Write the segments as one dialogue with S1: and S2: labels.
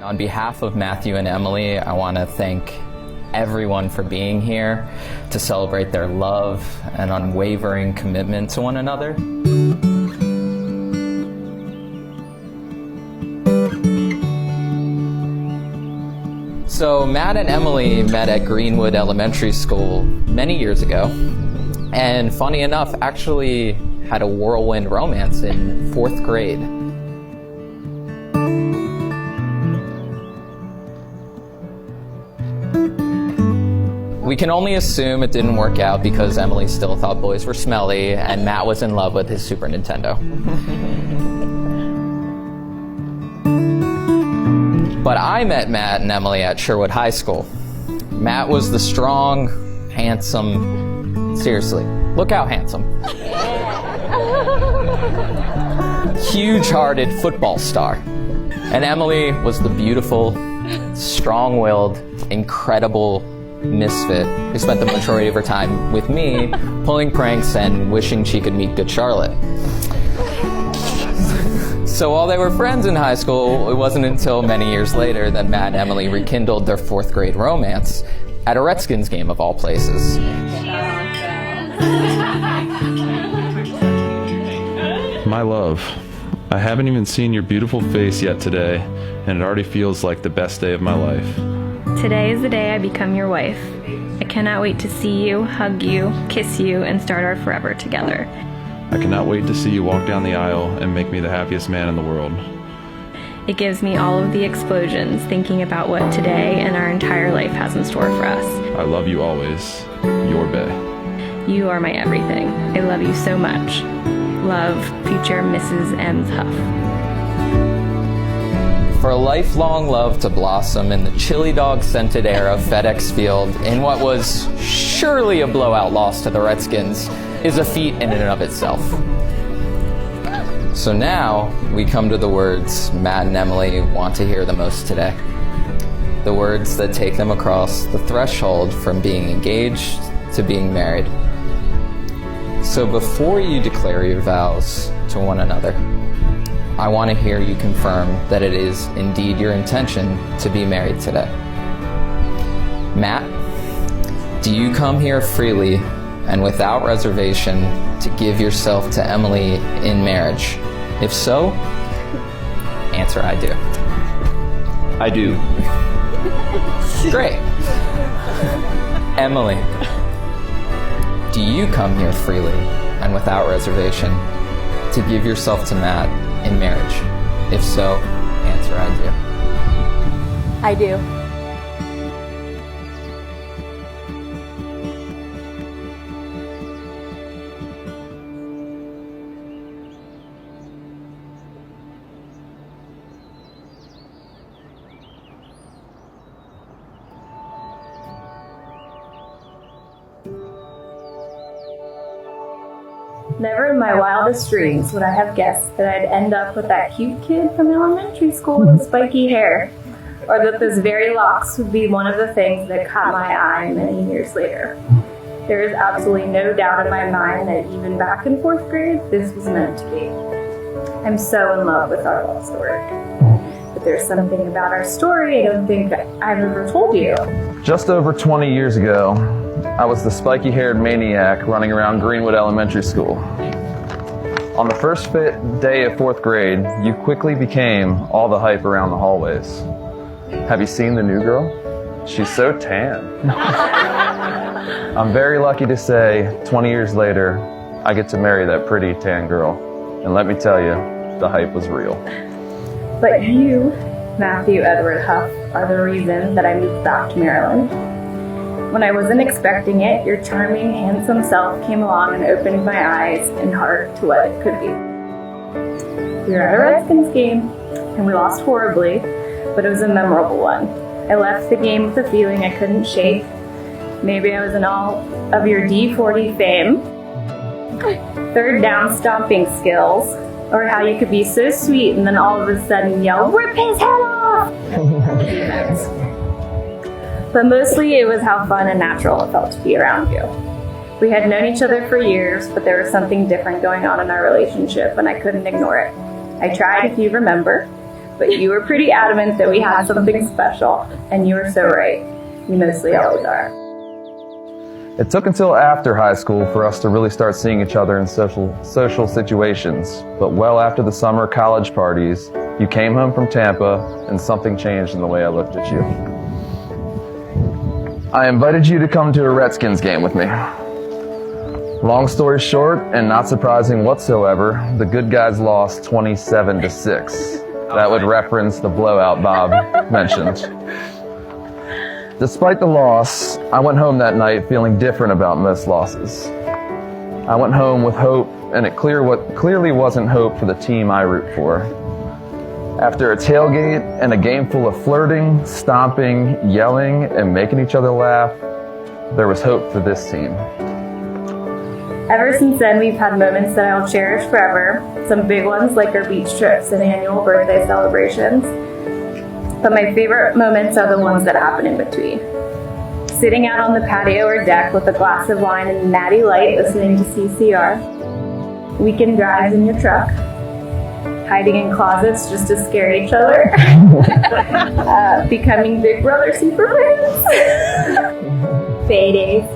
S1: On behalf of Matthew and Emily, I want to thank everyone for being here to celebrate their love and unwavering commitment to one another. So Matt and Emily met at Greenwood Elementary School many years ago, and funny enough, actually had a whirlwind romance in 4th grade. We can only assume it didn't work out because Emily still thought boys were smelly and Matt was in love with his Super Nintendo. But I met Matt and Emily at Sherwood High School. Matt was the strong, handsome, seriously, look how handsome, huge-hearted football star. And Emily was the beautiful, strong-willed, incredible misfit who spent the majority of her time with me, pulling pranks and wishing she could meet Good Charlotte. So while they were friends in high school, it wasn't until many years later that Matt and Emily rekindled their 4th grade romance at a Redskins game of all places.
S2: My love, I haven't even seen your beautiful face yet today, and it already feels like the best day of my life.
S3: Today is the day I become your wife. I cannot wait to see you, hug you, kiss you, and start our forever together.
S2: I cannot wait to see you walk down the aisle and make me the happiest man in the world.
S3: It gives me all of the explosions thinking about what today and our entire life has in store for us.
S2: I love you always. Your Bae.
S3: You are my everything. I love you so much. Love, future Mrs. M's Hough.
S1: For a lifelong love to blossom in the chili dog-scented air of FedEx Field in what was surely a blowout loss to the Redskins is a feat in and of itself. So now we come to the words Matt and Emily want to hear the most today. The words that take them across the threshold from being engaged to being married. So before you declare your vows to one another, I want to hear you confirm that it is indeed your intention to be married today. Matt, do you come here freely and without reservation to give yourself to Emily in marriage? If so, answer I do.
S2: I do.
S1: Great. Emily, do you come here freely and without reservation to give yourself to Matt in marriage? If so, answer I do.
S4: I do. Never in my wildest dreams would I have guessed that I'd end up with that cute kid from elementary school with spiky hair, or that those very locks would be one of the things that caught my eye many years later. There is absolutely no doubt in my mind that even back in 4th grade, this was meant to be. I'm so in love with our love story. But there's something about our story I don't think I've ever told you.
S5: Just over 20 years ago, I was the spiky-haired maniac running around Greenwood Elementary School. On the first day of 4th grade, you quickly became all the hype around the hallways. Have you seen the new girl? She's so tan. I'm very lucky to say, 20 years later, I get to marry that pretty tan girl. And let me tell you, the hype was real.
S4: But you, Matthew Edward Hough, are the reason that I moved back to Maryland. When I wasn't expecting it, your charming, handsome self came along and opened my eyes and heart to what it could be. We were at a Redskins game, and we lost horribly, but it was a memorable one. I left the game with a feeling I couldn't shake. Maybe I was in all of your D40 fame, third down stomping skills, or how you could be so sweet and then all of a sudden yell, "Rip his head off!" But mostly it was how fun and natural it felt to be around you. We had known each other for years, but there was something different going on in our relationship and I couldn't ignore it. I tried, if you remember, but you were pretty adamant that we had something special, and you were so right. You mostly always are.
S5: It took until after high school for us to really start seeing each other in social situations, but well after the summer college parties, you came home from Tampa and something changed in the way I looked at you. I invited you to come to a Redskins game with me. Long story short, and not surprising whatsoever, the good guys lost 27-6. That would reference the blowout Bob mentioned. Despite the loss, I went home that night feeling different about most losses. I went home with hope, and it clearly wasn't hope for the team I root for. After a tailgate and a game full of flirting, stomping, yelling, and making each other laugh, there was hope for this team.
S4: Ever since then, we've had moments that I'll cherish forever. Some big ones like our beach trips and annual birthday celebrations. But my favorite moments are the ones that happen in between. Sitting out on the patio or deck with a glass of wine and natty light listening to CCR. Weekend drives in your truck. Hiding in closets just to scare each other. Becoming Big Brother super fans. Paydays.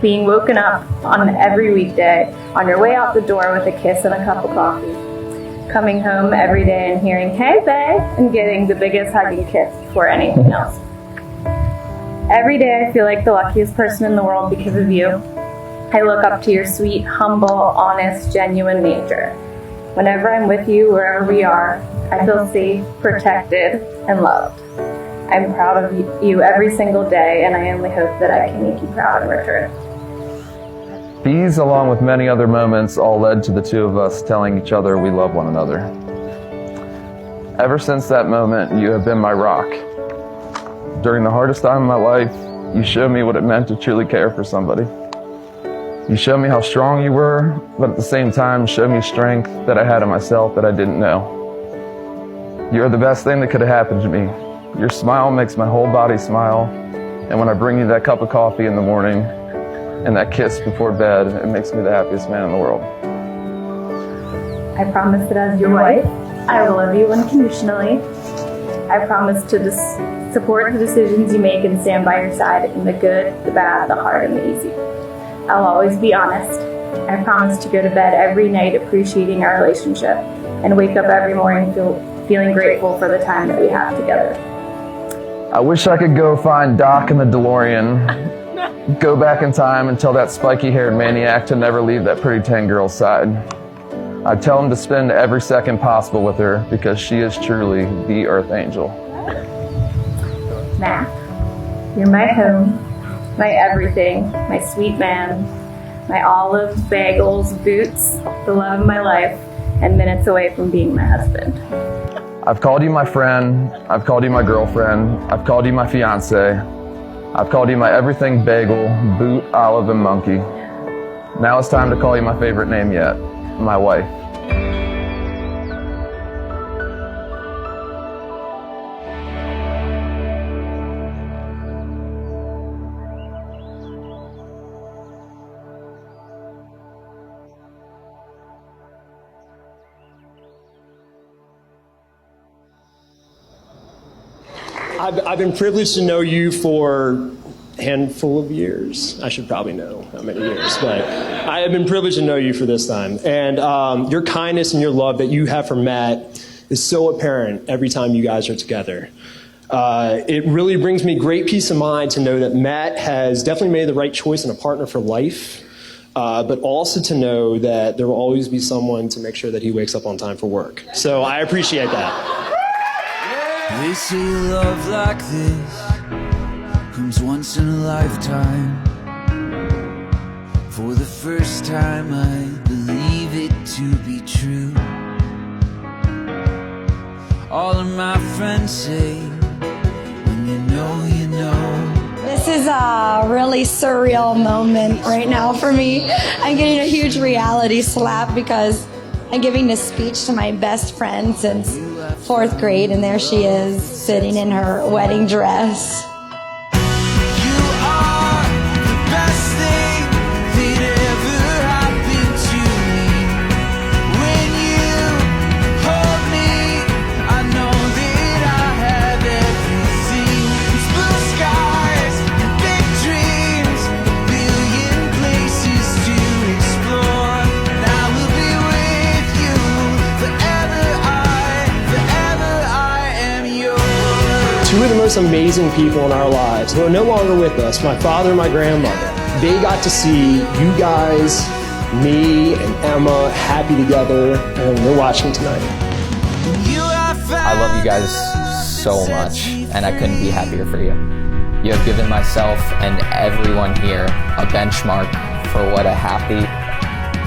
S4: Being woken up on every weekday, on your way out the door with a kiss and a cup of coffee. Coming home every day and hearing, "Hey, babe," and getting the biggest hug and kiss before anything else. Every day I feel like the luckiest person in the world because of you. I look up to your sweet, humble, honest, genuine nature. Whenever I'm with you, wherever we are, I feel safe, protected, and loved. I'm proud of you every single day, and I only hope that I can make you proud in return.
S5: These, along with many other moments, all led to the two of us telling each other we love one another. Ever since that moment, you have been my rock. During the hardest time of my life, you showed me what it meant to truly care for somebody. You showed me how strong you were, but at the same time showed me strength that I had in myself that I didn't know. You're the best thing that could have happened to me. Your smile makes my whole body smile, and when I bring you that cup of coffee in the morning, and that kiss before bed, it makes me the happiest man in the world.
S4: I promise that as your wife, I will love you unconditionally. I promise to support the decisions you make and stand by your side in the good, the bad, the hard, and the easy. I'll always be honest. I promise to go to bed every night appreciating our relationship and wake up every morning feeling grateful for the time that we have together.
S5: I wish I could go find Doc in the DeLorean, go back in time and tell that spiky-haired maniac to never leave that pretty tan girl's side. I'd tell him to spend every second possible with her because she is truly the Earth Angel.
S4: Matt, you're my home, my everything, my sweet man, my olives, bagels, boots, the love of my life, and minutes away from being my husband.
S5: I've called you my friend, I've called you my girlfriend, I've called you my fiance, I've called you my everything bagel, boot, olive, and monkey. Now it's time to call you my favorite name yet, my wife.
S6: I've been privileged to know you for a handful of years. I should probably know how many years, but I have been privileged to know you for this time. And your kindness and your love that you have for Matt is so apparent every time you guys are together. It really brings me great peace of mind to know that Matt has definitely made the right choice in a partner for life, but also to know that there will always be someone to make sure that he wakes up on time for work. So I appreciate that.
S7: They say love like this comes once in a lifetime. For the first time I believe it to be true. All of my friends say, when you know, you know.
S8: This is a really surreal moment right now for me. I'm getting a huge reality slap because I'm giving this speech to my best friend since 4th grade, and there she is sitting in her wedding dress.
S7: I know
S6: most amazing people in our lives who are no longer with us, my father and my grandmother, they got to see you guys, me and Emma happy together, and they're watching tonight.
S1: I love you guys so much, and I couldn't be happier for you. You have given myself and everyone here a benchmark for what a happy,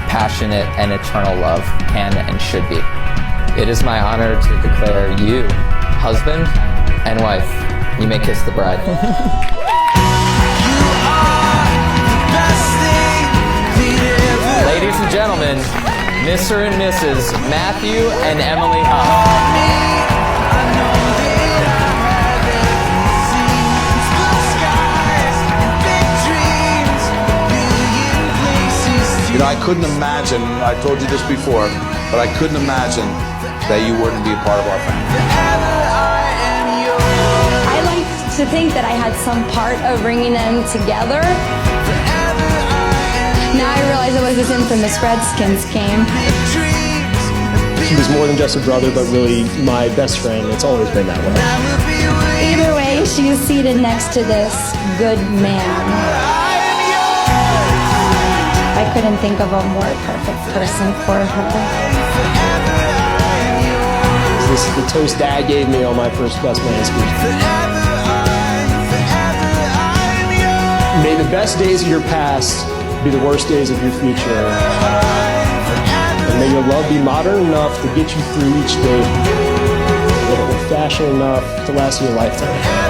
S1: passionate, and eternal love can and should be. It is my honor to declare you husband and wife. You may kiss the bride. Ladies and gentlemen, Mr. and Mrs. Matthew and Emily Hough.
S9: You know, I couldn't imagine, I told you this before, but I couldn't imagine that you wouldn't be a part of our family.
S8: I like to think that I had some part of bringing them together. Now I realize it was this infamous Redskins game.
S6: He was more than just a brother, but really my best friend. It's always been that way.
S8: Either way, she is seated next to this good man. I couldn't think of a more perfect person for her.
S6: This is the toast Dad gave me on my first best man speech. May the best days of your past be the worst days of your future. And may your love be modern enough to get you through each day, a little old-fashioned enough to last you a lifetime.